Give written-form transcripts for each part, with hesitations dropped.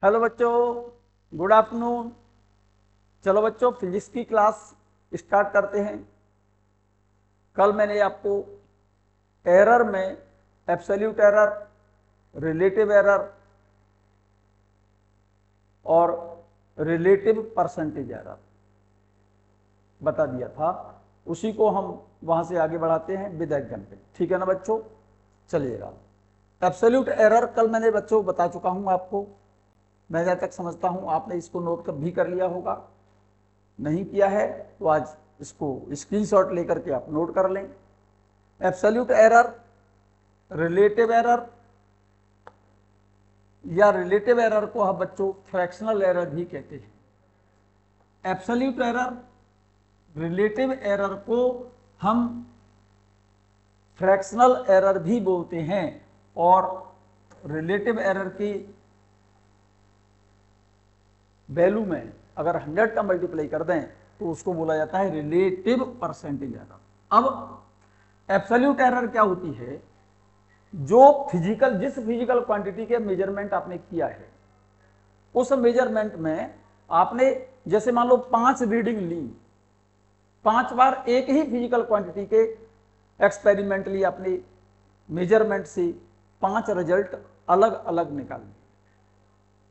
Hello बच्चों, good afternoon. चलो बच्चों, फिजिक्स की क्लास स्टार्ट करते हैं। कल मैंने आपको एरर में एब्सोल्यूट एरर, रिलेटिव एरर और रिलेटिव परसेंटेज एरर बता दिया था। उसी को हम वहां से आगे बढ़ाते हैं विद एग्जाम्पल। ठीक है ना बच्चों? चलिएगा। एब्सोल्यूट एरर कल मैंने बच्चों बता चुका हूं आपको। मैं जहां तक समझता हूं आपने इसको नोट भी कर लिया होगा। नहीं किया है तो आज इसको स्क्रीनशॉट लेकर के आप नोट कर लें। एब्सोल्यूट एरर, रिलेटिव एरर या रिलेटिव एरर को हम बच्चों फ्रैक्शनल एरर भी कहते हैं। एब्सोल्यूट एरर, रिलेटिव एरर को हम फ्रैक्शनल एरर भी बोलते हैं और रिलेटिव एरर की वैल्यू में अगर 100 का मल्टीप्लाई कर दें तो उसको बोला जाता है रिलेटिव परसेंटेज एरर। अब एब्सोल्यूट एरर क्या होती है? जो जिस फिजिकल क्वांटिटी के मेजरमेंट आपने किया है, उस मेजरमेंट में आपने जैसे मान लो 5 रीडिंग ली, 5 बार एक ही फिजिकल क्वांटिटी के एक्सपेरिमेंटली अपने मेजरमेंट से 5 रिजल्ट अलग अलग निकालेंगे।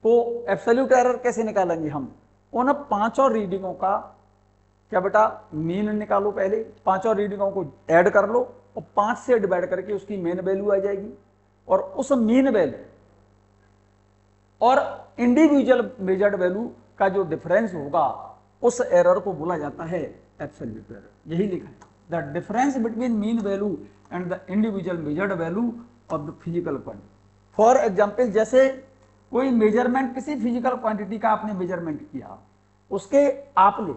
तो एब्सोल्यूट एरर कैसे निकालेंगे हम? उन 5 रीडिंगों का क्या बेटा मीन निकालो। पहले 5 रीडिंगों को ऐड कर लो और 5 से डिवाइड करके उसकी मेन वैल्यू आ जाएगी। और उस मीन वैल्यू और इंडिविजुअल मेजर्ड वैल्यू का जो डिफरेंस होगा, उस एरर को बोला जाता है एब्सोल्यूट एरर। यही लिखा है, the difference between mean value and the individual measured value of the physical quantity. For example, जैसे कोई मेजरमेंट, किसी फिजिकल क्वांटिटी का आपने मेजरमेंट किया, उसके आपने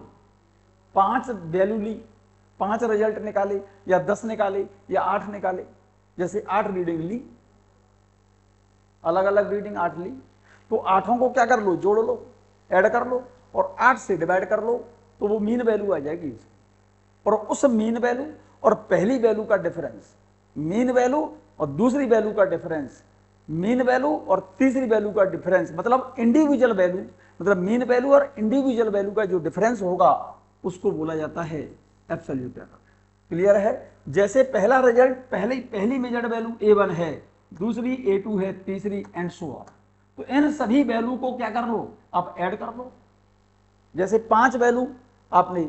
5 वैल्यू ली, 5 रिजल्ट निकाले या 10 निकाले या 8 निकाले। जैसे 8 रीडिंग ली, अलग अलग रीडिंग 8 ली, तो 8 को क्या कर लो, जोड़ लो, ऐड कर लो और 8 से डिवाइड कर लो, तो वो मीन वैल्यू आ जाएगी। और उस मीन वैल्यू और पहली वैल्यू का डिफरेंस, मीन वैल्यू और दूसरी वैल्यू का डिफरेंस, मीन वैल्यू और तीसरी वैल्यू का डिफरेंस, मतलब इंडिविजुअल वैल्यू, मतलब मीन वैल्यू और इंडिविजुअल वैल्यू का जो डिफरेंस होगा, उसको बोला जाता है एब्सोल्यूट एरर। क्लियर है? जैसे पहला रिजल्ट, पहली मेजर्ड वैल्यू A1 है, दूसरी A2 है, तीसरी एंड सो ऑन। तो इन सभी वैल्यू को क्या कर लो, आप ऐड कर लो। जैसे 5 वैल्यू आपने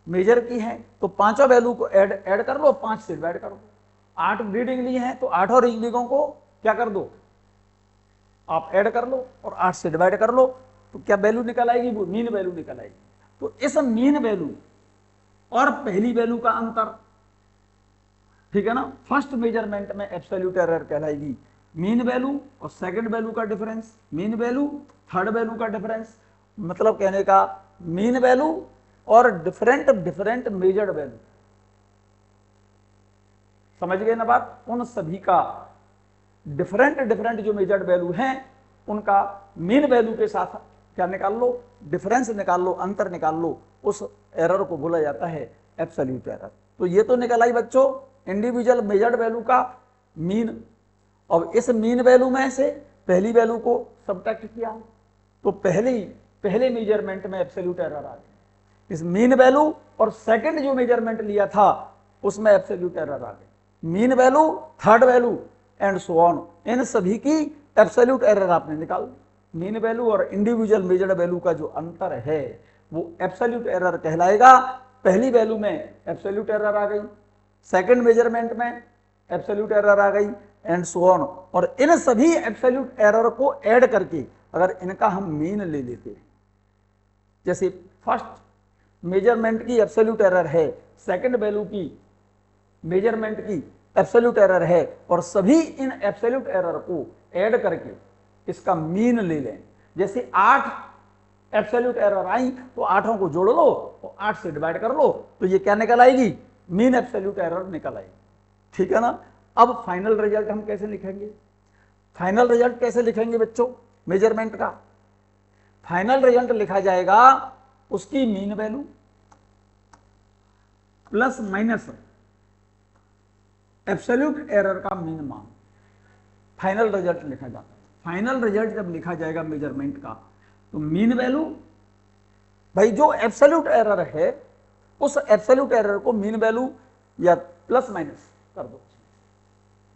मेजर की है तो 5 वैल्यू को ऐड कर लो, 5 से डिवाइड कर दो। 8 रीडिंग ली है तो 8 रीडिंगों को क्या कर दो, आप ऐड कर लो और 8 से डिवाइड कर लो, तो क्या वैल्यू निकल आएगी, वो मीन वैल्यू निकल आएगी। तो इस मीन वैल्यू और पहली वैल्यू का अंतर, ठीक है ना, फर्स्ट मेजरमेंट में एब्सोल्यूट एरर कहलाएगी। मीन वैल्यू और सेकंड वैल्यू का difference, mean value third value का डिफरेंस, मतलब कहने का मीन वैल्यू और डिफरेंट मेजर्ड वैल्यू। समझ गए ना बात? उन सभी का डिफरेंट जो मेजर्ड वैल्यू हैं, उनका मीन वैल्यू के साथ क्या निकाल लो, डिफरेंस निकाल लो, अंतर निकाल लो। उस एरर को बोला जाता है एब्सोल्यूट एरर। तो ये तो निकल आई बच्चों इंडिविजुअल मेजर्ड वैल्यू का मीन। अब इस मीन वैल्यू में से पहली वैल्यू को सबट्रैक्ट किया तो पहले मेजरमेंट में एब्सोल्यूट एरर आ गई। इस मीन वैल्यू और सेकंड जो मेजरमेंट लिया था उसमें एब्सोल्यूट एरर आ गई। Mean value, third value and so on, इन सभी की एब्सोल्यूट एरर आपने निकाल दी। मीन वैल्यू और इंडिविजुअल मेजर्ड वैल्यू का जो अंतर है वो एब्सोल्यूट एरर कहलाएगा। पहली वैल्यू में एब्सोल्यूट एरर आ गई, सेकंड मेजरमेंट में एब्सोल्यूट एरर आ गई एंड सो ऑन। और इन सभी एब्सोल्यूट एरर को ऐड करके अगर इनका हम मीन ले लेते हैं, जैसे फर्स्ट मेजरमेंट की एब्सोल्यूट एरर है, सेकंड वैल्यू की मेजरमेंट की एब्सोल्यूट एरर है, और सभी इन एब्सोल्यूट एरर को ऐड करके इसका मीन ले लें। जैसे 8 एब्सोल्यूट एरर आई तो 8 को जोड़ लो और 8 से डिवाइड कर लो, तो ये क्या निकल आएगी, मीन एब्सोल्यूट एरर निकल आएगी। ठीक है ना? अब फाइनल रिजल्ट हम कैसे लिखेंगे? फाइनल रिजल्ट कैसे लिखेंगे बच्चों मेजरमेंट का? फाइनल रिजल्ट लिखा जाएगा उसकी mean value plus minus absolute error का मीन मान, फाइनल रिजल्ट लिखा जाता है। फाइनल रिजल्ट जब लिखा जाएगा मेजरमेंट का, तो मीन वैल्यू, भाई जो एब्सोल्यूट एरर है उस एब्सोल्यूट एरर को मीन वैल्यू या प्लस माइनस कर दो।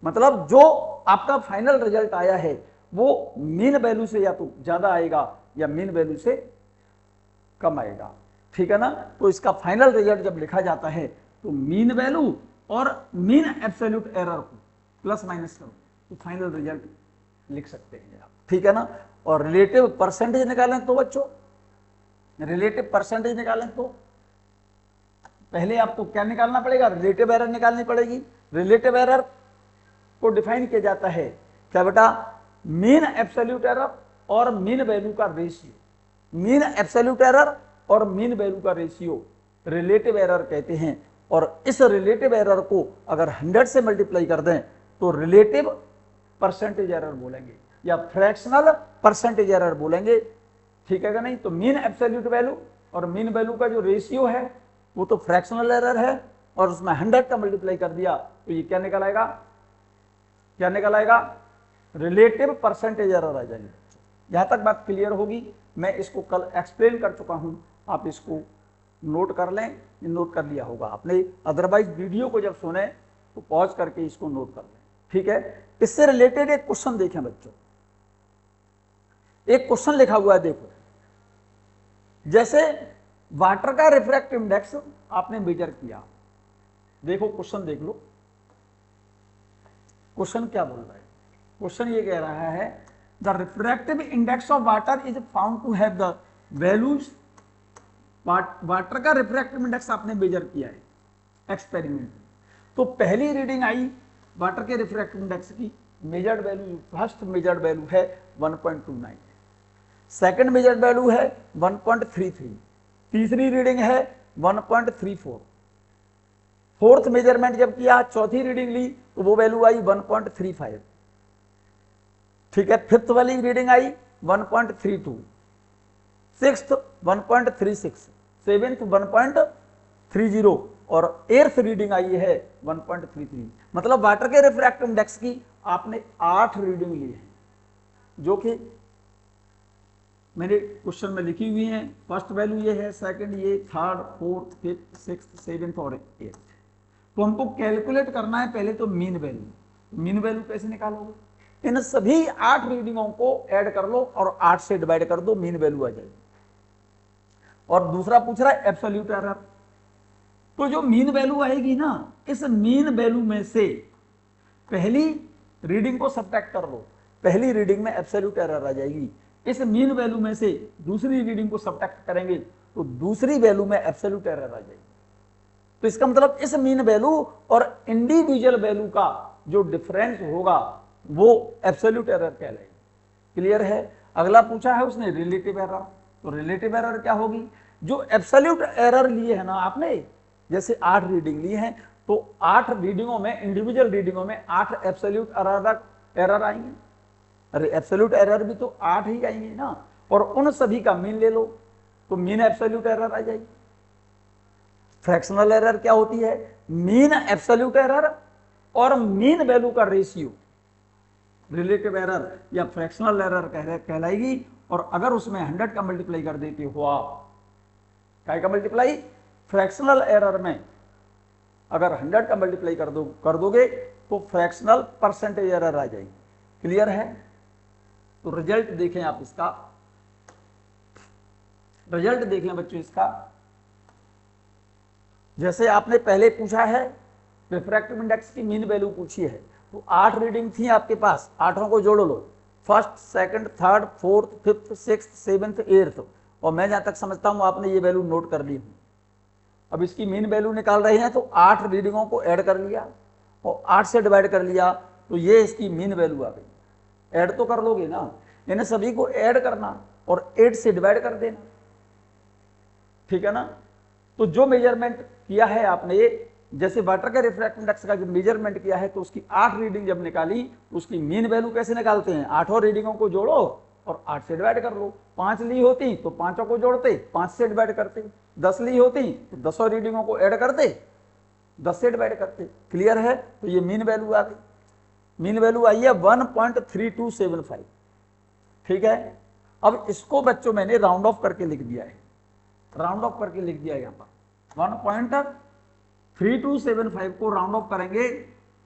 मतलब जो आपका फाइनल रिजल्ट आया है वो मीन वैल्यू से या तो ज्यादा आएगा या मीन वैल्यू से कम आएगा, ठीक है ना। तो इसका फाइनल रिजल्ट जब लिखा जाता है तो मीन वैल्यू और मीन एब्सोल्यूट एरर को प्लस माइनस करो तो फाइनल रिजल्ट लिख सकते हैं आप, ठीक है ना। और रिलेटिव परसेंटेज निकालें तो बच्चों, रिलेटिव परसेंटेज निकालें तो पहले आपको क्या निकालना पड़ेगा, रिलेटिव एरर निकालनी पड़ेगी। रिलेटिव एरर को डिफाइन किया जाता है क्या बेटा, मीन एब्सोल्यूट एरर और मीन वैल्यू का रेशियो। मीन एब्सोल्यूट एरर और मीन वैल्यू का रेशियो रिलेटिव एरर कहते हैं। और इस रिलेटिव एरर को अगर 100 से मल्टीप्लाई कर दें तो रिलेटिव परसेंटेज एरर बोलेंगे या फ्रैक्शनल परसेंटेज एरर बोलेंगे, ठीक है कि नहीं। तो मीन एब्सोल्यूट वैल्यू और मीन वैल्यू का जो रेशियो है वो तो फ्रैक्शनल एरर है, और उसमें 100 का मल्टीप्लाई कर दिया तो ये क्या निकल आएगा, क्या निकल आएगा, रिलेटिव परसेंटेज एरर आ जाएगी। यहां तक बात क्लियर होगी। मैं इसको कल एक्सप्लेन कर चुका हूं, आप इसको नोट कर लें, नोट कर लिया होगा आपने, अदरवाइज वीडियो को जब सुने तो पॉज करके इसको नोट कर लें, ठीक है। इससे रिलेटेड एक क्वेश्चन देखें बच्चों, एक क्वेश्चन लिखा हुआ है, देखो जैसे वाटर का रिफ्रैक्टिव इंडेक्स आपने मेजर किया, देखो क्वेश्चन देख लो, क्वेश्चन क्या बोल रहा है। क्वेश्चन ये कह रहा है the refractive index of water is found to have the values. Water का रिफ्रैक्टिव इंडेक्स आपने मेजर किया है एक्सपेरिमेंट, तो पहली रीडिंग आई वाटर के रिफ्रैक्टिव इंडेक्स की, measured value, first measured value है 1.29, सेकंड मेजर्ड वैल्यू है 1.33, तीसरी रीडिंग है 1.34, फोर्थ मेजरमेंट जब किया, चौथी रीडिंग ली तो वो वैल्यू आई 1.35, ठीक है। फिफ्थ वाली रीडिंग आई 1.32, सिक्स्थ 1.36, सेवेंथ 1.30 और एर्थ रीडिंग आई है 1.33। मतलब वाटर के रिफ्रैक्टिव इंडेक्स की आपने 8 रीडिंग ली है, जो कि मेरे क्वेश्चन में लिखी हुई है। फर्स्ट वैल्यू ये है, सेकंड ये, third, fourth, fifth, sixth, seventh और एट्थ। तो हमको कैलकुलेट करना है पहले तो मीन वैल्यू। मीन वैल्यू कैसे निकालोगे, इन सभी 8 रीडिंगों को ऐड कर लो और 8 से डिवाइड कर दो, मीन वैल्यू आ जाएगी। और दूसरा पूछ रहा है एब्सोल्यूट एरर, तो जो मीन वैल्यू आएगी ना, इस मीन वैल्यू में से पहली रीडिंग को सब्ट्रैक्ट कर लो, पहली रीडिंग में एब्सोल्यूट एरर आ जाएगी। इस मीन वैल्यू में से दूसरी रीडिंग को सब्ट्रैक्ट करेंगे तो दूसरी वैल्यू में एब्सोल्यूट एरर आ जाएगी। तो इसका मतलब इस मीन वैल्यू और इंडिविजुअल वैल्यू का जो डिफरेंस होगा वो एब्सोल्यूट एरर कहलाएगी। क्लियर है। अगला पूछा है उसने रिलेटिव एरर, तो रिलेटिव एरर क्या होगी, जो एब्सोल्यूट एरर लिए है ना आपने, जैसे 8 रीडिंग ली हैं तो 8 रीडिंगों में, इंडिविजुअल रीडिंगों में 8 एब्सोल्यूट एरर आएंगे। अरे एब्सोल्यूट एरर भी तो 8 ही आएंगे ना, और उन सभी का मीन ले लो तो मीन एब्सोल्यूट एरर आ जाएगी। फ्रैक्शनल एरर क्या होती है, मीन एब्सोल्यूट एरर और मीन वैल्यू का रेशियो रिलेटिव एरर या फ्रैक्शनल एरर कहलाएगी। और अगर उसमें 100 का मल्टीप्लाई कर देते हो आप, क्या का मल्टीप्लाई, फ्रैक्शनल एरर में अगर 100 का मल्टीप्लाई कर दोगे तो फ्रैक्शनल परसेंटेज एरर आ जाएगी। क्लियर है। तो रिजल्ट देखें आप, इसका रिजल्ट देखें बच्चों इसका। जैसे आपने पहले पूछा है रिफ्रैक्टिव इंडेक्स की मीन वैल्यू पूछी है, तो 8 रीडिंग थी आपके पास, 8 को जोड़ लो, first, second, third, fourth, fifth, sixth, seventh, eighth, और मैं जहां तक समझता हूं आपने ये वैल्यू नोट कर ली हूं। अब इसकी मीन वैल्यू निकाल रहे हैं तो 8 रीडिंगों को ऐड कर लिया और 8 से डिवाइड कर लिया तो ये इसकी मीन वैल्यू आ गई। ऐड तो कर लोगे ना, इन्हें सभी को ऐड करना और 8 से डिवाइड कर देना, ठीक है ना। तो जो मेजरमेंट किया है आपने, जैसे वाटर के रिफ्रैक्टिव इंडेक्स का जो मेजरमेंट किया है तो उसकी 8 रीडिंग जब निकाली तो उसकी मीन वैल्यू कैसे निकालते हैं, 8 रीडिंगों को जोड़ो और 8 से डिवाइड कर लो। 5 ली होती तो 5 को जोड़ते, 5 से डिवाइड करते, 10 ली होती तो 10 रीडिंगों को ऐड करते, 10 से डिवाइड करते। क्लियर है। तो ये मीन वैल्यू आ गई, मीन वैल्यू आई है 1.3275। ठीक है। अब इसको बच्चों मैंने राउंड ऑफ करके लिख दिया है, राउंड ऑफ करके लिख दिया है यहाँ पर 1.3275 को राउंड ऑफ करेंगे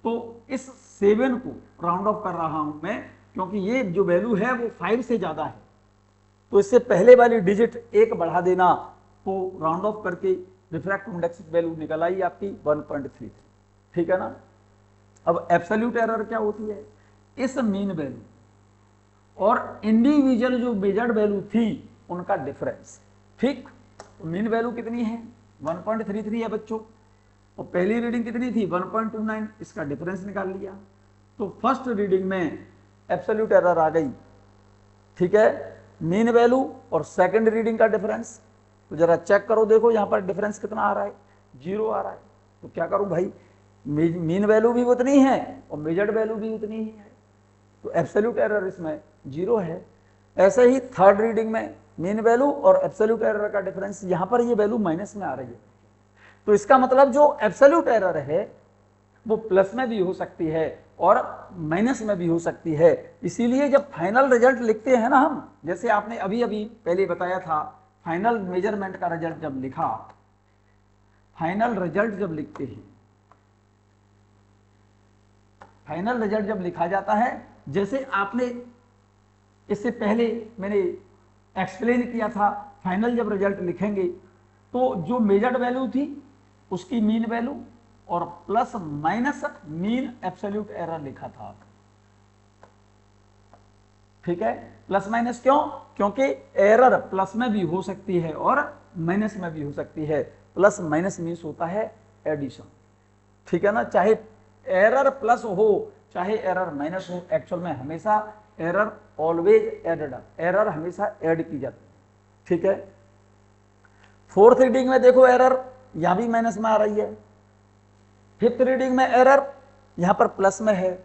तो इस 7 को राउंड ऑफ कर रहा हूं मैं, क्योंकि ये जो वैल्यू है वो 5 से ज्यादा है, तो इससे पहले वाली डिजिट एक बढ़ा देना, तो राउंड ऑफ करके रिफ्रैक्टिव इंडेक्स वैल्यू निकल आई आपकी 1.33, ठीक है ना। अब एब्सोल्यूट एरर क्या होती है, इस मीन वैल्यू और इंडिविजुअल जो मेजर्ड वैल्यू थी उनका डिफरेंस, ठीक। तो मीन वैल्यू कितनी है 1.33 है बच्चों, और पहली रीडिंग कितनी थी 1.29, इसका डिफरेंस निकाल लिया, तो फर्स्ट रीडिंग में एब्सोल्यूट एरर आ गई, ठीक है, मीन वैल्यू और सेकंड रीडिंग का डिफरेंस। तो जरा चेक करो, देखो यहां पर डिफरेंस कितना आ रहा है, 0 आ रहा है। तो क्या करूं भाई, मीन वैल्यू भी उतनी है और मेजर्ड वैल्यू भी उतनी ही है, तो एब्सोल्यूट एरर इसमें 0 है। ऐसे ही थर्ड रीडिंग में मीन वैल्यू और एब्सोल्यूट एरर का डिफरेंस, यहां पर ये वैल्यू माइनस में आ रही है, तो इसका मतलब जो एब्सोल्यूट एरर है वो प्लस में भी हो सकती है और माइनस में भी हो सकती है। इसीलिए जब फाइनल रिजल्ट लिखते हैं ना हम, जैसे आपने अभी अभी पहले बताया था, फाइनल मेजरमेंट का रिजल्ट जब लिखा, फाइनल रिजल्ट जब लिखते हैं, फाइनल रिजल्ट जब लिखा जाता है, जैसे आपने इससे पहले मैंने एक्सप्लेन किया था, फाइनल जब रिजल्ट लिखेंगे तो जो मेजर्ड वैल्यू थी उसकी मीन वैल्यू और plus minus mean absolute error लिखा था, ठीक है। प्लस माइनस क्यों, क्योंकि एरर प्लस में भी हो सकती है और माइनस में भी हो सकती है, प्लस माइनस मीन्स होता है एडिशन, ठीक है ना। चाहे एरर प्लस हो चाहे एरर माइनस हो, एक्चुअल में हमेशा एरर ऑलवेज एडेड, एरर हमेशा ऐड की जाती है, ठीक है। फोर्थ रीडिंग में देखो एरर यहां भी माइनस में आ रही है, फिफ्थ रीडिंग में एरर यहां पर प्लस में है,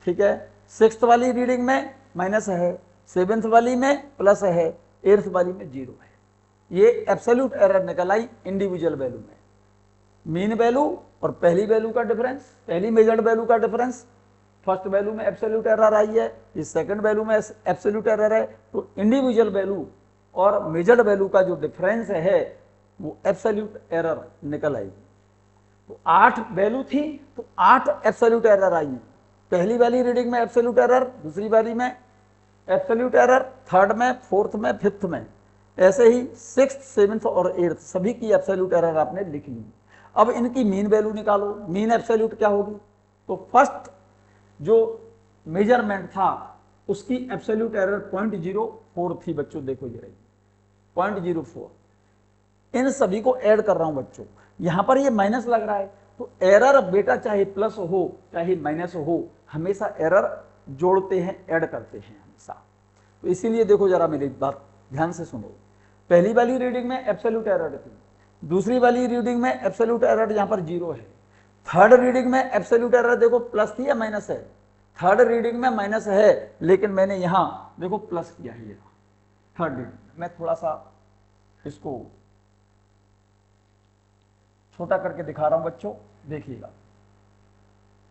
ठीक है। सिक्स्थ वाली रीडिंग में माइनस है, सेवेंथ वाली में प्लस है, एट्थ वाली में 0 है। ये एब्सोल्यूट एरर निकल आई इंडिविजुअल वैल्यू में, मीन वैल्यू और पहली वैल्यू का डिफरेंस, पहली मेजर्ड वैल्यू का डिफरेंस, फर्स्ट वैल्यू में एब्सोल्यूट एरर आई है, इस सेकंड वैल्यू में एब्सोल्यूट एरर है, तो इंडिविजुअल वैल्यू और मेजर्ड वैल्यू का जो डिफरेंस है वो एब्सोल्यूट एरर निकल आएगी। तो 8 वैल्यू थी तो 8 एब्सोल्यूट एरर आई, पहली वाली रीडिंग में एब्सोल्यूट एरर, दूसरी वाली में एब्सोल्यूट एरर, थर्ड में, फोर्थ में, फिफ्थ में, ऐसे ही सिक्स्थ, सेवेंथ और एट्थ सभी की एब्सोल्यूट एरर आपने लिख ली। अब इनकी मीन वैल्यू निकालो, मीन एब्सोल्यूट क्या होगी, तो फर्स्ट जो मेजरमेंट था उसकी एब्सोल्यूट एरर 0.04 थी बच्चों, देखो ये रही 0.04, इन सभी को ऐड कर रहा हूं बच्चों, यहां पर ये माइनस लग रहा है, तो एरर बेटा चाहे प्लस हो चाहे माइनस हो, हमेशा एरर जोड़ते हैं, ऐड करते हैं हमेशा। तो इसीलिए देखो जरा मेरी बात ध्यान से सुनो, पहली वाली रीडिंग में एब्सोल्यूट एरर थी, दूसरी वाली रीडिंग में एब्सोल्यूट एरर यहां पर 0 है, थर्ड रीडिंग में एब्सोल्यूट एरर देखो प्लस थी या माइनस है, थर्ड रीडिंग में माइनस है, लेकिन मैंने यहां देखो प्लस किया है, थर्ड रीडिंग मैं थोड़ा सा इसको छोटा करके दिखा रहा हूं बच्चों, देखिएगा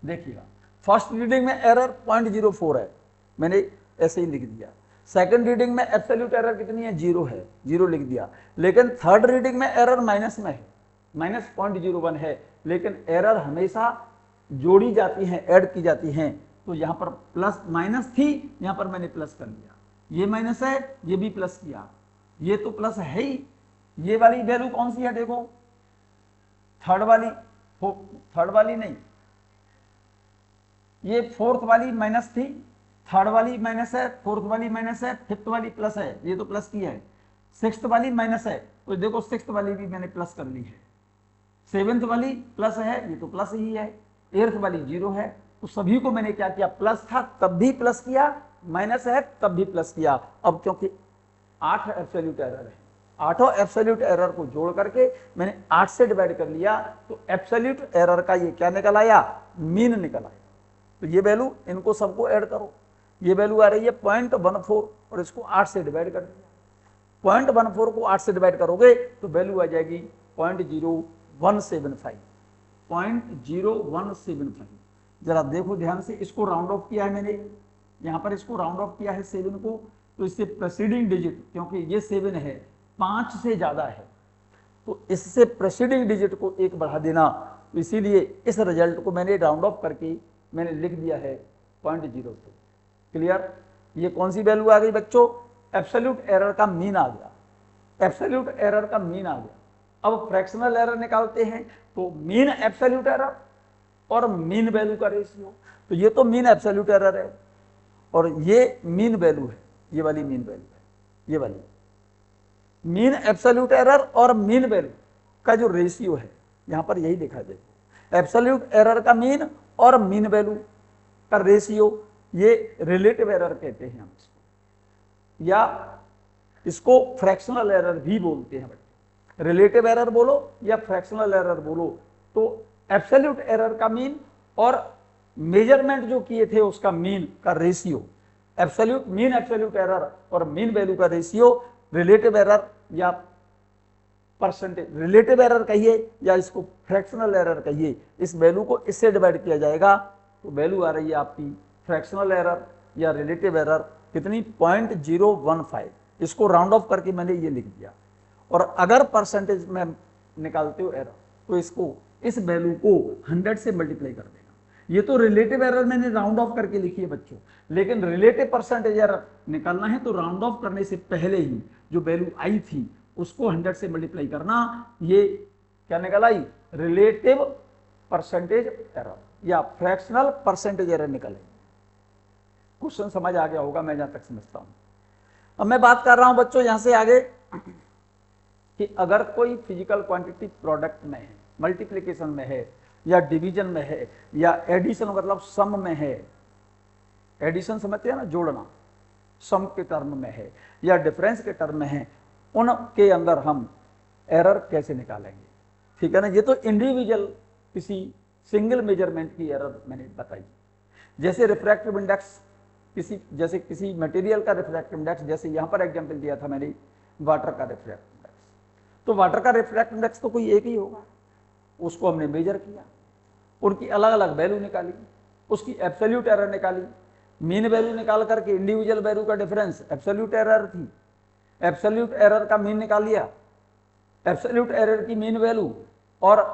देखिएगा, फर्स्ट रीडिंग में एरर 0.04 है, मैंने ऐसे ही लिख दिया, सेकंड रीडिंग में एब्सोल्यूट एरर कितनी है 0 है, 0 लिख दिया, लेकिन थर्ड रीडिंग में एरर माइनस में है, माइनस 0.01 है, लेकिन एरर हमेशा जोड़ी जाती हैं, ऐड की जाती हैं, तो यहां पर प्लस माइनस थी, यहां पर मैंने प्लस कर लिया, ये माइनस है ये भी प्लस किया, ये तो प्लस है ही, ये वाली वैल्यू कौन सी है देखो, थर्ड वाली नहीं, ये फोर्थ वाली माइनस थी, थर्ड वाली माइनस है, फोर्थ वाली माइनस है, फिफ्थ वाली प्लस है, ये तो प्लस की है, सिक्स्थ वाली माइनस है, तो देखो सिक्स्थ वाली भी मैंने प्लस कर ली है, सेवेंथ वाली प्लस है, ये तो प्लस ही है, एट्थ वाली 0 है, तो सभी को मैंने क्या किया, प्लस था तब भी प्लस किया, माइनस है तब भी प्लस किया। अब क्योंकि 8 एब्सोल्यूट एरर है, 8 एब्सोल्यूट एरर को जोड़ करके मैंने 8 से डिवाइड कर लिया, तो एब्सोल्यूट एरर का ये क्या निकल आया, मीन निकल आया। तो ये वैल्यू इनको सबको ऐड करो, ये वैल्यू आ रही है 0.14 और इसको 8 से डिवाइड कर दिया, 0.14 को 8 से डिवाइड करोगे तो वैल्यू आ जाएगी 0.0175, 0.0175। जरा देखो ध्यान से, इसको राउंड ऑफ किया है मैंने, यहां पर इसको राउंड ऑफ किया है 7 को, तो इससे प्रेसीडिंग डिजिट, क्योंकि ये 7 है, 5 से ज्यादा है, तो इससे प्रेसीडिंग डिजिट को 1 बढ़ा देना। तो इसीलिए इस रिजल्ट को मैंने राउंड ऑफ करके मैंने लिख दिया है 0.02। क्लियर? ये कौन सी वैल्यू आ गई बच्चों? एब्सोल्यूट एरर का मीन आ गया, एब्सोल्यूट एरर का मीन आ गया। अब फ्रैक्शनल एरर निकालते हैं, तो मीन एब्सोल्यूट एरर और मीन वैल्यू का रेशियो। तो ये तो मीन एब्सोल्यूट एरर है और ये मीन वैल्यू है, ये वाली मीन वैल्यू है, ये वाली मीन एब्सोल्यूट एरर और मीन वैल्यू का जो रेशियो है, यहां पर यही लिखा देखो, एब्सोल्यूट एरर का मीन और मीन वैल्यू का रेशियो, ये रिलेटिव एरर कहते हैं हम इसको, या इसको फ्रैक्शनल एरर भी बोलते हैं बच्चे। रिलेटिव एरर बोलो या फ्रैक्शनल एरर बोलो, तो एब्सोल्यूट एरर का मीन और मेजरमेंट जो किए थे उसका मीन का ratio, absolute mean absolute error और मीन वैल्यू का रेशियो, रिलेटिव एरर या परसेंटेज, रिलेटिव एरर कहिए या इसको फ्रैक्शनल एरर कहिए, इस वैल्यू को इससे डिवाइड किया जाएगा तो वैल्यू आ रही है आपकी फ्रैक्शनल एरर या रिलेटिव एरर कितनी? 0.015। इसको राउंड ऑफ करके मैंने ये लिख दिया। और अगर परसेंटेज में निकालते हो एरर, तो इसको इस वैल्यू को 100 से मल्टीप्लाई कर देना। ये तो रिलेटिव एरर मैंने राउंड ऑफ करके लिखी है बच्चों, लेकिन रिलेटिव परसेंटेज एरर निकालना है तो राउंड ऑफ करने से पहले ही जो वैल्यू आई थी उसको 100 से मल्टीप्लाई करना। ये क्या निकल आई? रिलेटिव परसेंटेज एरर या फ्रैक्शनल परसेंटेज एरर निकले। क्वेश्चन समझ आ गया होगा, मैं जहां तक समझता हूं। अब मैं बात कर रहा हूं बच्चों यहां से आगे कि अगर कोई फिजिकल क्वांटिटी प्रोडक्ट में है, मल्टीप्लिकेशन में है या डिवीजन में है या एडिशन मतलब सम में है, एडिशन समझते हैं ना, जोड़ना, सम के टर्म में है या डिफरेंस के टर्म में है, उनके अंदर हम एरर कैसे निकालेंगे? ठीक है ना। ये तो इंडिविजुअल किसी सिंगल मेजरमेंट की एरर मैंने बताई, जैसे रिफ्रैक्टिव इंडेक्स, जैसे किसी मटेरियल का रिफ्रैक्टिव इंडेक्स, जैसे यहां पर एग्जांपल दिया था मैंने वाटर का रिफ्रैक्टिव इंडेक्स, तो वाटर का रिफ्रैक्टिव इंडेक्स तो कोई एक ही होगा, उसको हमने मेजर किया, उनकी अलग अलग वैल्यू निकाली, उसकी एब्सोल्यूट एरर निकाली, मीन वैल्यू निकाल करके इंडिविजुअल वैल्यू का डिफरेंस एब्सोल्यूट एरर थी, एब्सोल्यूट एरर का मीन निकाल लिया, एब्सोल्यूट एरर की मीन वैल्यू और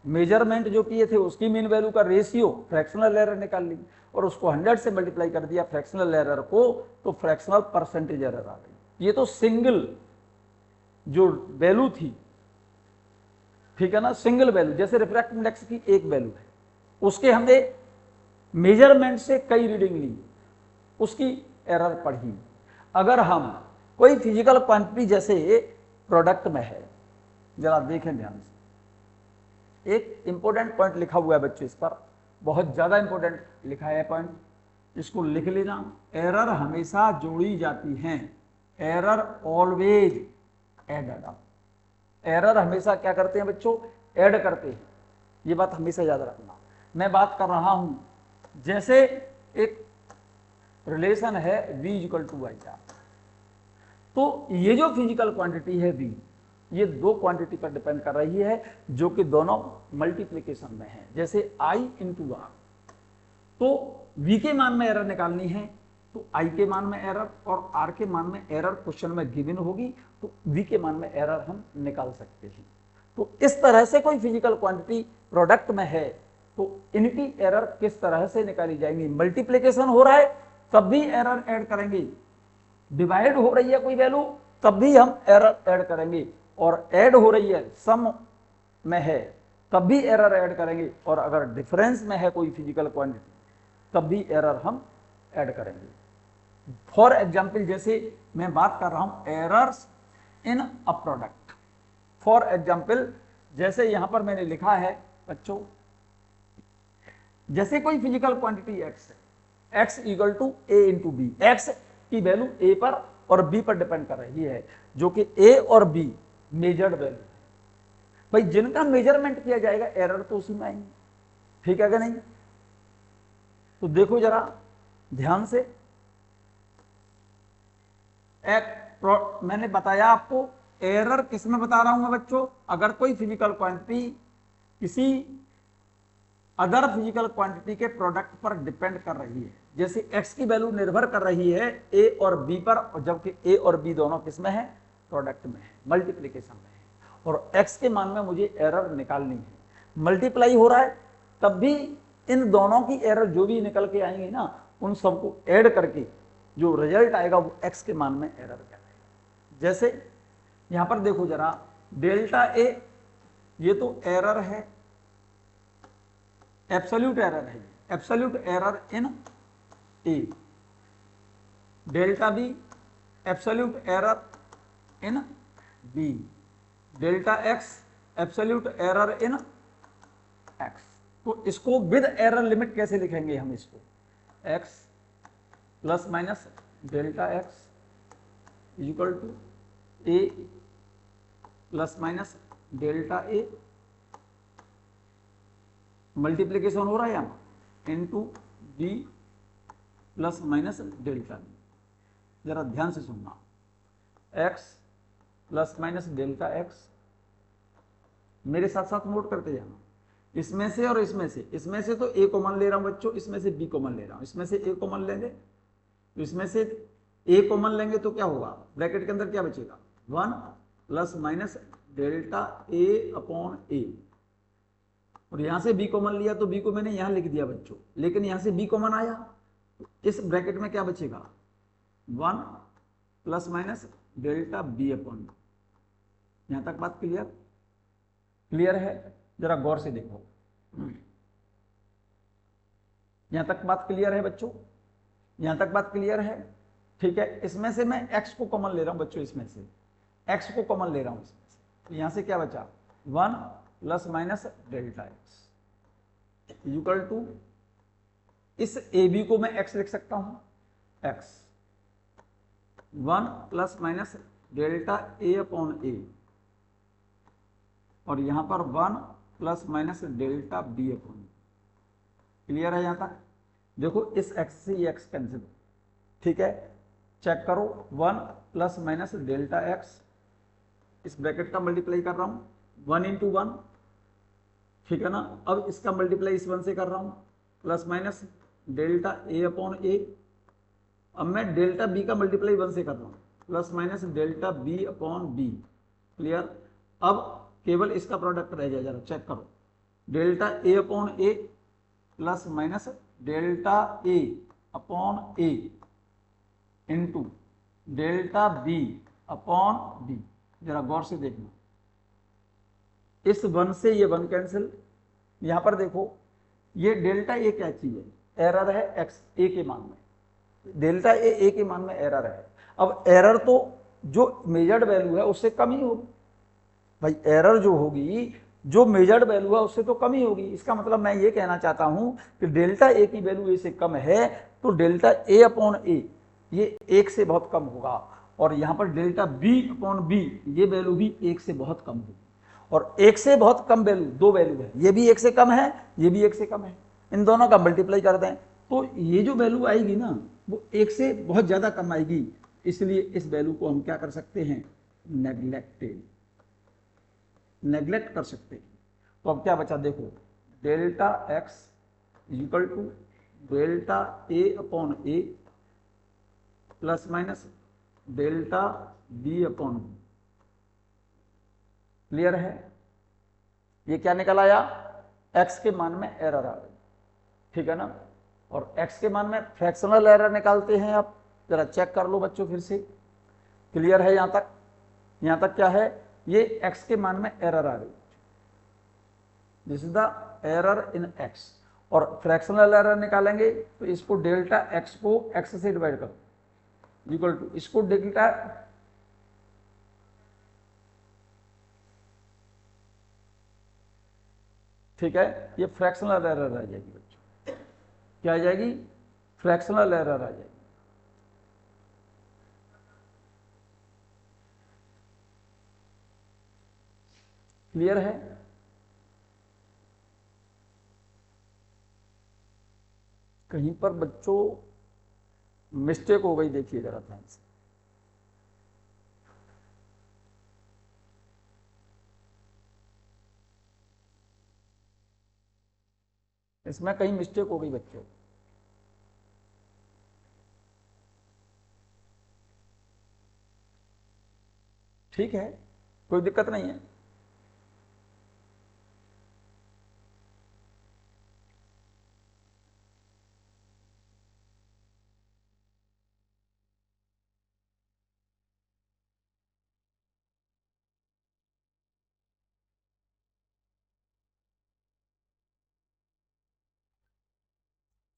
मेजरमेंट जो किए थे उसकी मीन वैल्यू का रेशियो, फ्रैक्शनल एरर निकाल ली और उसको 100 से मल्टीप्लाई कर दिया फ्रैक्शनल एरर को, तो फ्रैक्शनल परसेंटेज एरर आ गई। ये तो सिंगल जो वैल्यू थी, ठीक है ना, सिंगल वैल्यू, जैसे रिफ्रैक्टिव इंडेक्स की एक वैल्यू है, उसके हमने मेजरमेंट से कई रीडिंग ली, उसकी एरर पढ़ी। अगर हम कोई फिजिकल क्वांटिटी जैसे प्रोडक्ट में है, जरा देखें ध्यान से, एक इंपॉर्टेंट पॉइंट लिखा हुआ है बच्चों, इस पर बहुत ज्यादा इंपॉर्टेंट लिखा है पॉइंट, इसको लिख लेना। एरर हमेशा जोड़ी जाती हैं, error always added up. Error हमेशा क्या करते हैं बच्चों? ऐड करते हैं, ये बात हमेशा याद रखना। मैं बात कर रहा हूं जैसे एक रिलेशन है v = y, तो ये जो फिजिकल क्वांटिटी है v, ये दो क्वांटिटी पर डिपेंड कर रही है जो कि दोनों मल्टीप्लिकेशन में है। जैसे i × r, तो v के मान में एरर निकालनी है तो i के मान में एरर और r के मान में एरर क्वेश्चन में गिवन होगी, तो v के मान में एरर हम निकाल सकते हैं। तो इस तरह से कोई फिजिकल क्वांटिटी प्रोडक्ट में है तो इनकी एरर किस तरह से निकाली जाएंगी? मल्टीप्लिकेशन हो रहा है तब भी एरर ऐड करेंगे, डिवाइड हो रही है कोई वैल्यू तब भी हम एरर ऐड करेंगे, और ऐड हो रही है सम में है तब भी एरर ऐड करेंगे, और अगर डिफरेंस में है कोई फिजिकल क्वांटिटी तब भी एरर हम ऐड करेंगे। फॉर एग्जाम्पल, जैसे मैं बात कर रहा हूं errors in a product. For example, जैसे यहां पर मैंने लिखा है बच्चों, जैसे कोई फिजिकल क्वांटिटी x है, x = a × b, x की वैल्यू a पर और b पर डिपेंड कर रही है, जो कि a और b मेजर्ड वैल्यू है। भाई जिनका मेजरमेंट किया जाएगा एरर तो उसी में आएंगे, ठीक है कि नहीं? तो देखो जरा ध्यान से, मैंने बताया आपको एरर किसमें बता रहा हूं मैं बच्चों, अगर कोई फिजिकल क्वांटिटी किसी अदर फिजिकल क्वांटिटी के प्रोडक्ट पर डिपेंड कर रही है। जैसे x की वैल्यू निर्भर कर रही है a और b पर, और जबकि a और b दोनों किसमें है, प्रोडक्ट में है, मल्टीप्लीकेशन में है, और x के मान में मुझे एरर निकालनी है। मल्टीप्लाई हो रहा है तब भी इन दोनों की एरर जो भी निकल के आएंगी ना, उन सबको ऐड करके जो रिजल्ट आएगा वो x के मान में एरर कहलाएगा। जैसे यहां पर देखो जरा, डेल्टा ए ये तो एरर है, एब्सोल्यूट एरर है, absolute error in A. Delta B absolute error in B. Delta X absolute error in X. तो इसको विद एरर लिमिट कैसे लिखेंगे हम, इसको X plus minus delta X equal to A plus minus delta A, multiplication हो रहा है यहां, into B plus minus delta B. जरा ध्यान से सुनना, X plus minus delta X, मेरे साथ साथ नोट करते जाना, इसमें से और इसमें से तो ए कॉमन ले रहा हूं बच्चों, इसमें से बी कॉमन ले रहा हूं, इसमें से ए कॉमन लेंगे, तो इसमें से ए कॉमन लेंगे तो क्या होगा, ब्रैकेट के अंदर क्या बचेगा, 1 plus minus delta A upon A, और यहां से बी कॉमन लिया तो बी को मैंने यहां लिख दिया बच्चों, लेकिन यहां से बी कॉमन आया, इस ब्रैकेट में क्या बचेगा, 1 plus minus delta B upon B. यहां तक बात क्लियर, क्लियर है, जरा गौर से देखो, यहां तक बात क्लियर है बच्चों, यहां तक बात क्लियर है, ठीक है। इसमें से मैं x को कॉमन ले रहा हूं बच्चों, इसमें से x को कॉमन ले रहा हूं इसमें से, तो यहां से क्या बचा, 1 plus minus delta X equal to, इस ए बी को मैं x लिख सकता हूं, x 1 plus minus delta A upon A, और यहां पर 1 plus minus delta B upon. Clear है यहां तक, देखो इस x से ये x कैंसिल, ठीक है, चेक करो, 1 प्लस माइनस डेल्टा एक्स, इस ब्रैकेट का मल्टीप्लाई कर रहा हूं 1 इंटू 1, ठीक है ना। अब इसका मल्टीप्लाई इस 1 से कर रहा हूं, plus minus delta A upon a, अब मैं डेल्टा बी का मल्टीप्लाई 1 से कर रहा हूं, plus minus delta B upon B. Clear, अब केवल इसका प्रोडक्ट रह जाए, जरा चेक करो, डेल्टा ए अपॉन ए प्लस माइनस डेल्टा ए अपॉन ए into delta B upon B. जरा गौर से देखना, इस 1 से ये 1 कैंसिल, यहां पर देखो ये डेल्टा ए क्या चीज है, एरर है एक्स ए के मान में, डेल्टा ए के मान में एरर है। अब एरर तो जो मेजर्ड वैल्यू है उससे कम ही होगी भाई, एरर जो होगी जो मेजर्ड वैल्यू है उससे तो कम ही होगी। इसका मतलब मैं ये कहना चाहता हूं कि डेल्टा ए की वैल्यू ए से कम है तो डेल्टा ए अपॉन ए ये 1 से बहुत कम होगा, और यहां पर डेल्टा बी अपॉन बी ये वैल्यू भी 1 से बहुत कम होगी, और 1 से बहुत कम वैल्यू, दो वैल्यू है, ये भी 1 से कम है, ये भी 1 से कम है, इन दोनों का मल्टीप्लाई कर दें तो ये जो वैल्यू आएगी ना वो 1 से बहुत ज्यादा कम आएगी, इसलिए इस वैल्यू को हम क्या कर सकते हैं, नेग्लेक्ट कर सकते हैं। तो अब क्या बचा देखो, delta X equal to delta A upon A plus minus delta B upon B. Clear है, ये क्या निकल आया, x के मान में एरर आ गई, ठीक है ना। और x के मान में फ्रैक्शनल एरर निकालते हैं आप, जरा चेक कर लो बच्चों फिर से। क्लियर है यहां तक, यहां तक क्या है, ये x के मान में एरर आ गई, this is the error in x। और फ्रैक्शनल एरर निकालेंगे तो इसको डेल्टा x को x से डिवाइड करो इक्वल टू, इसको डेल्टा, ठीक है, ये फ्रैक्शनल एरर आ जाएगी बच्चों, क्या आ जाएगी, फ्रैक्शनल एरर आ जाएगी। क्लियर है, कहीं पर बच्चों मिस्टेक हो गई, देखिए जरा ध्यान से। इसमें कहीं मिस्टेक हो गई बच्चों। ठीक है, कोई दिक्कत नहीं है।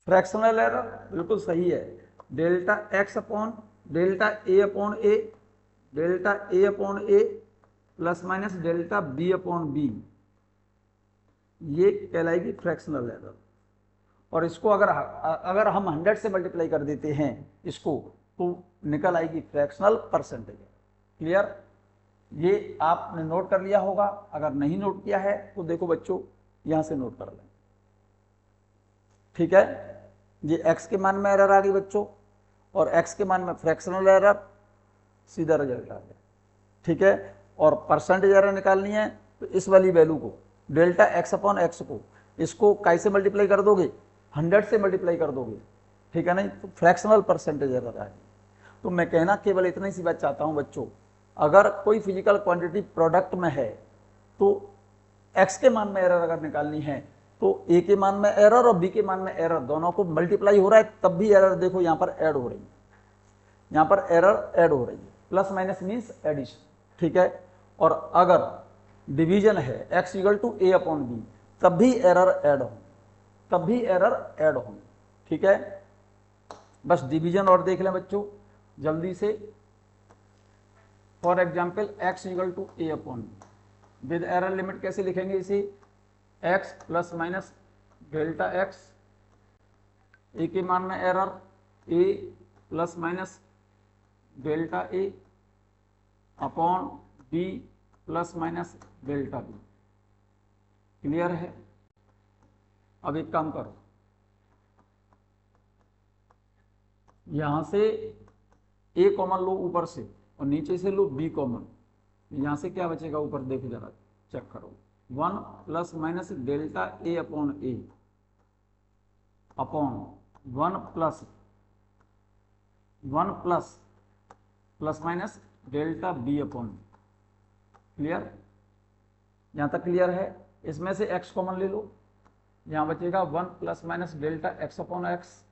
फ्रैक्शनल एरर बिल्कुल सही है। Delta x upon delta A upon A, delta A upon A plus minus delta B upon B, ये कहलाएगी फ्रैक्शनल एरर। और इसको अगर हम 100 से मल्टीप्लाई कर देते हैं इसको, तो निकल आएगी फ्रैक्शनल परसेंटेज। क्लियर? ये आपने नोट कर लिया होगा। अगर नहीं नोट किया है तो देखो बच्चों, यहां से नोट कर लें। ठीक है, ये x के मान में एरर आ गई बच्चों, और x के मान में फ्रैक्शनल एरर, सीधा रिजल्ट आ गया। ठीक है, और परसेंटेज एरर निकालनी है तो इस वाली वैल्यू को, डेल्टा एक्स अपॉन एक्स को, इसको कैसे मल्टीप्लाई कर दोगे? 100 से मल्टीप्लाई कर दोगे। ठीक है नहीं, तो फ्रैक्शनल परसेंटेज एरर आएगी। तो मैं कहना केवल इतनी सी बात चाहता हूं बच्चों, अगर कोई फिजिकल क्वांटिटी प्रोडक्ट में है तो x के मान में एरर अगर निकालनी है तो a के मान में एरर और b के मान में एरर, दोनों को मल्टीप्लाई हो रहा है तब भी एरर देखो यहां पर ऐड हो रही है, यहां पर एरर ऐड हो रही है। Plus minus means addition. ठीक है, और अगर डिवीजन है x equal to A upon B, तब भी एरर ऐड हो, तब भी एरर ऐड हो। ठीक है, बस डिवीजन और देख लें बच्चों जल्दी से। For example x equal to A upon B, with error limit कैसे लिखेंगे इसे? x plus minus delta X, A के मान में error a plus minus delta A upon b plus minus delta B. Clear है? अब एक काम करो, यहां से a कॉमन लो ऊपर से और नीचे से लो b कॉमन। यहां से क्या बचेगा ऊपर देखो जरा, चेक करो। 1 plus minus delta A upon A upon 1 plus plus minus delta B upon. Clear? यहां तक क्लियर है? इसमें से x कॉमन ले लो, यहां बचेगा 1 plus minus delta x upon X.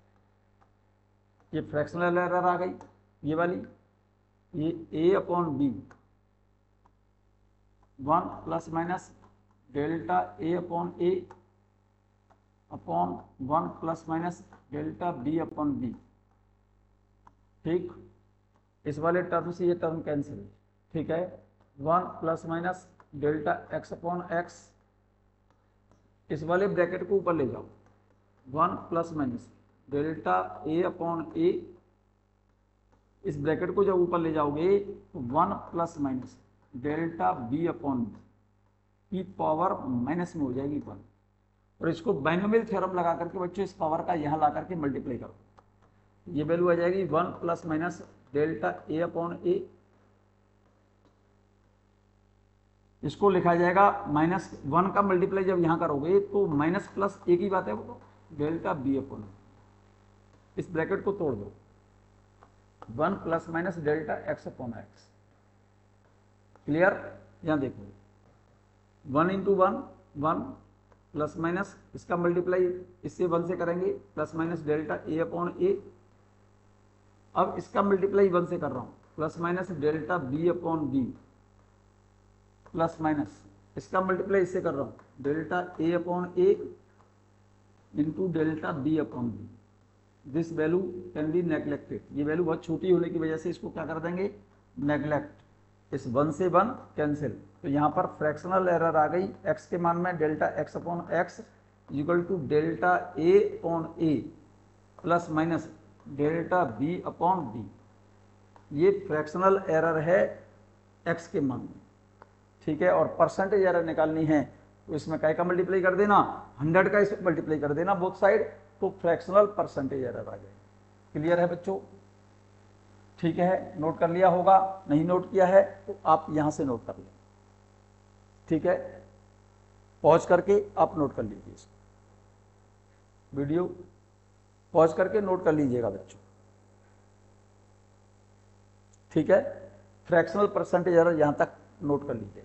ये फ्रैक्शनल एरर आ गई ये वाली, ये a upon B 1 plus minus delta A upon A upon 1 plus minus delta B upon B. ठीक, इस वाले टर्म से ये टर्म कैंसिल। ठीक है, 1 plus minus delta x upon X, इस वाले ब्रैकेट को ऊपर ले जाओ, 1 plus minus delta A upon A, इस ब्रैकेट को जब ऊपर ले जाओगे तो 1 plus minus delta B upon की पावर माइनस में हो जाएगी 1, और इसको बाइनोमियल थ्योरम लगा करके बच्चों इस पावर का यहां ला करके मल्टीप्लाई करो, ये वैल्यू आ जाएगी 1 प्लस माइनस डेल्टा ए अपॉन ए, इसको लिखा जाएगा -1 का मल्टीप्लाई जब यहां करोगे तो माइनस प्लस ए की बात है वो, तो डेल्टा बी अपॉन, इस ब्रैकेट को तोड़ दो, 1 plus minus delta x upon x. Clear? यहां देखो 1 इंटू 1 1 प्लस माइनस, इसका मल्टीप्लाई इससे 1 से करेंगे, plus minus delta A upon a. अब इसका मल्टीप्लाई 1 से कर रहा हूं, plus minus delta B upon b, plus minus इसका मल्टीप्लाई इससे कर रहा हूं, delta A upon A into delta B upon B. This value can be neglected, ये वैल्यू बहुत छोटी होने की वजह से इसको क्या कर देंगे? नेग्लेक्ट। इस 1 से 1 कैंसिल, तो यहाँ पर फ्रैक्शनल एरर आ गई। x के मान में delta x upon x equal to delta A upon A plus minus delta B upon B, ये फ्रैक्शनल एरर है x के मान में। ठीक है, और परसेंटेज एरर निकालनी है तो इसमें काय का मल्टीप्लाई कर देना, 100 का इसमें मल्टीप्लाई कर देना बोथ साइड, तो फ्रैक्शनल परसेंटेज एरर आ जाएगी। क्लियर है बच्चों? ठीक है, नोट कर लिया होगा, नहीं नोट किया है तो आप यहां से नोट कर लें। ठीक है, पॉज करके आप नोट कर लीजिए इसको। वीडियो पॉज करके नोट कर लीजिएगा बच्चों, ठीक है। फ्रैक्शनल परसेंटेज एरर यहां तक नोट कर लीजिए,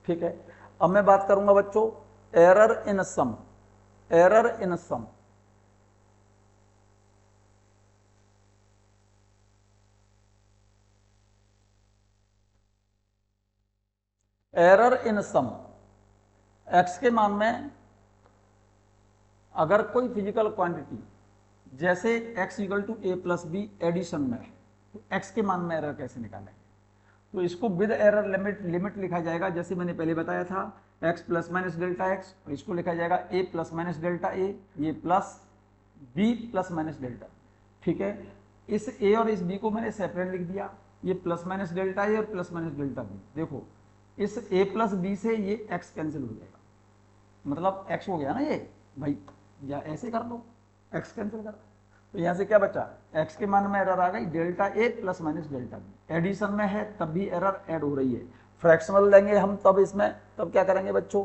ठीक है। अब मैं बात करूंगा बच्चों error in sum. Error in sum, error in sum, x के मान में अगर कोई फिजिकल क्वांटिटी जैसे x equal to A plus b addition में है, तो x के मान में एरर कैसे निकालेंगे? तो इसको विद एरर लिमिट लिखा जाएगा, जैसे मैंने पहले बताया था x plus minus delta x, और इसको लिखा जाएगा a प्लस माइनस डेल्टा ए, ये plus b plus minus delta, ठीक है। इस a और इस b को मैंने सेपरेट लिख दिया, ये प्लस माइनस डेल्टा ए और प्लस माइनस डेल्टा b। देखो इस a प्लस बी से ये x कैंसिल हो जाएगा, मतलब x हो गया ना ये भाई, या ऐसे कर लो x कैंसिल कर, तो यहां से क्या बचा, x के मान में एरर आ गई delta A plus minus delta B. Addition में है तब भी एरर ऐड हो रही है। फ्रैक्शनल लेंगे हम तब इसमें, तब क्या करेंगे बच्चों,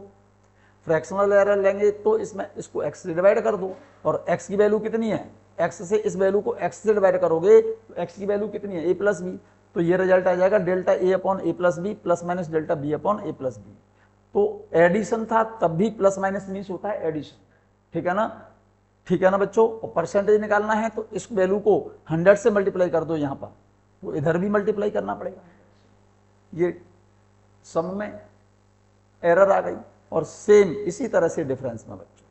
फ्रैक्शनल एरर लेंगे तो इसमें इसको x से डिवाइड कर दो, और x की वैल्यू कितनी है, x से इस वैल्यू को x से डिवाइड करोगे तो x की वैल्यू कितनी है, a प्लस बी, तो ये रिजल्ट आ जाएगा डेल्टा ए अपॉन ए plus B plus minus delta B upon ए प्लस बी। तो एडिशन था तब भी प्लस माइनस मीन्स होता है एडिशन, ठीक है ना, ठीक है ना बच्चों। और परसेंटेज निकालना है तो इस वैल्यू को 100 से मल्टीप्लाई कर दो यहाँ पर, तो इधर भी मल्टीप्लाई करना पड़ेगा। ये सम में एरर आ गई, और सेम इसी तरह से डिफरेंस में बच्चों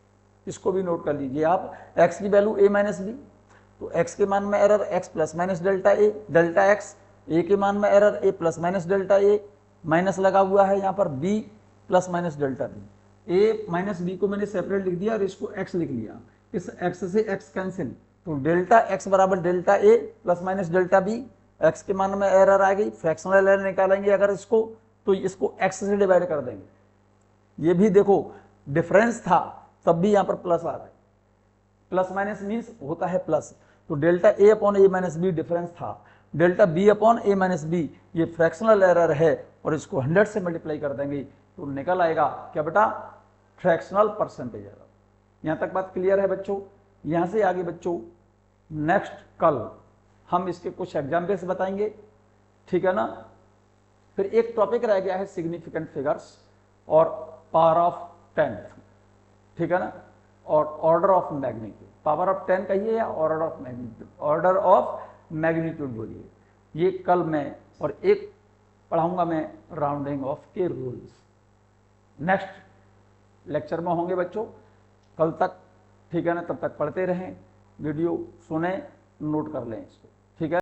इसको भी नोट कर लीजिए आप। x की वैल्यू a माइनस बी, तो x के मान में error x plus minus delta a, delta x, a के मान में error a plus minus delta a, minus लगा हुआ है यहाँ पर b plus minus delta b. a minus b को मैंने सेपरेट लिख दिया और इसको x लिख लिया, इस x से x कैंसिल, तो डेल्टा x बराबर delta a plus minus delta b। x के मान में एरर आ गई, फ्रैक्शनल एरर निकालेंगे अगर इसको, तो इसको x से डिवाइड कर देंगे। ये भी देखो डिफरेंस था तब भी यहाँ पर प्लस आ रहा है, प्लस माइनस मीन्स होता है प्लस, तो delta a upon a minus b difference था, delta b upon a minus b ये फ्रैक्शनल एरर है, और इसको 100 से मल्टीप्लाई कर देंगे तो निकल आएगा क्या बेटा, फ्रैक्शनल परसेंटेज एरर। यहां तक बात क्लियर है बच्चों। यहां से आगे बच्चों नेक्स्ट कल हम इसके कुछ एग्जाम्पल्स बताएंगे, ठीक है ना। फिर एक टॉपिक रह गया है सिग्निफिकेंट फिगर्स और पावर ऑफ 10, ठीक है ना, और order of magnitude. Power of 10 कहिए या order of magnitude, order of magnitude बोलिए। ये कल मैं, और एक पढ़ाऊंगा मैं राउंडिंग ऑफ के रूल्स, नेक्स्ट लेक्चर में होंगे बच्चों कल तक, ठीक है ना। तब तक पढ़ते रहें, वीडियो सुने, नोट कर लें इसको, ठीक है।